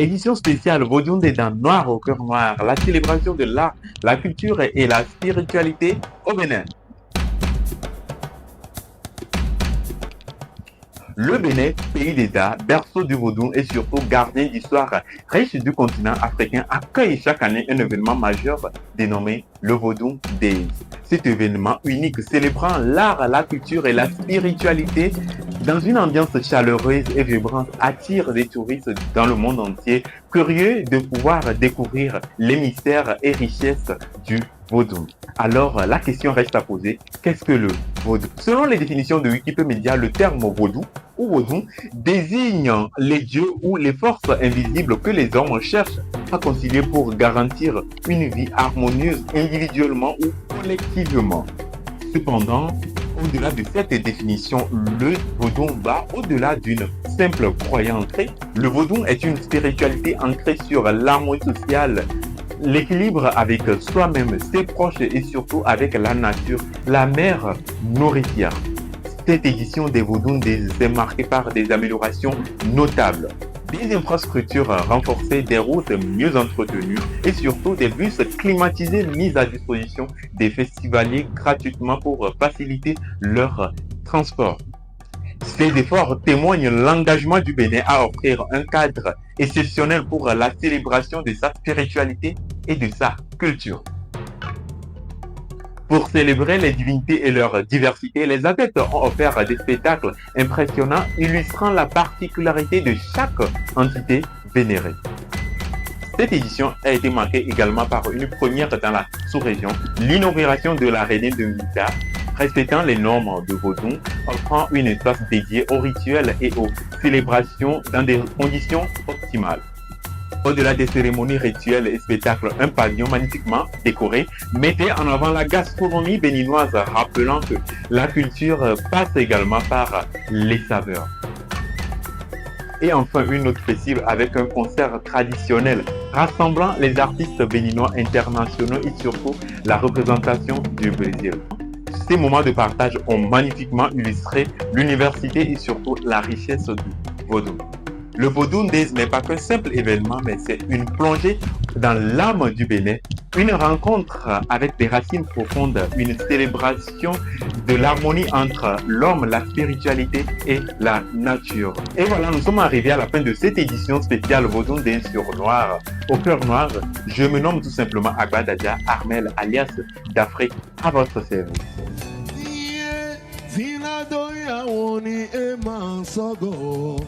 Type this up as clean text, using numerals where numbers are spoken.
Édition spéciale Vaudioun des Dents Noires au cœur noir, la célébration de l'art, la culture et la spiritualité au Bénin. Le Bénin, pays d'État, berceau du vaudou et surtout gardien d'histoire riche du continent africain, accueille chaque année un événement majeur dénommé le Vaudou Days. Cet événement unique célébrant l'art, la culture et la spiritualité dans une ambiance chaleureuse et vibrante attire des touristes dans le monde entier curieux de pouvoir découvrir les mystères et richesses du vaudou. Alors, la question reste à poser, qu'est-ce que le vaudou? Selon les définitions de Wikipédia, le terme vaudou ou vaudou désigne les dieux ou les forces invisibles que les hommes cherchent à concilier pour garantir une vie harmonieuse individuellement ou collectivement. Cependant, au-delà de cette définition, le vaudou va au-delà d'une simple croyance. Le vaudou est une spiritualité ancrée sur l'harmonie sociale, l'équilibre avec soi-même, ses proches et surtout avec la nature, la mère nourricière. Cette édition des Vaudou est marquée par des améliorations notables. Des infrastructures renforcées, des routes mieux entretenues et surtout des bus climatisés mis à disposition des festivaliers gratuitement pour faciliter leur transport. Ces efforts témoignent l'engagement du Bénin à offrir un cadre exceptionnel pour la célébration de sa spiritualité et de sa culture. Pour célébrer les divinités et leur diversité, les adeptes ont offert des spectacles impressionnants illustrant la particularité de chaque entité vénérée. Cette édition a été marquée également par une première dans la sous-région, l'inauguration de l'aréna de Mita, respectant les normes de vaudou, offrant une espace dédié aux rituels et aux célébrations dans des conditions optimales. Au-delà des cérémonies rituelles et spectacles, un pavillon magnifiquement décoré mettait en avant la gastronomie béninoise, rappelant que la culture passe également par les saveurs. Et enfin, une autre festival avec un concert traditionnel rassemblant les artistes béninois internationaux et surtout la représentation du Brésil. Ces moments de partage ont magnifiquement illustré l'université et surtout la richesse du vaudou. Le Vaudou Days n'est pas qu'un simple événement, mais c'est une plongée dans l'âme du Bénin, une rencontre avec des racines profondes, une célébration de l'harmonie entre l'homme, la spiritualité et la nature. Et voilà, nous sommes arrivés à la fin de cette édition spéciale Vaudou Days sur Noir. Au cœur noir, je me nomme tout simplement Agbadadia Armel alias d'Afrique à votre service. Zinado ya woni ema sogo,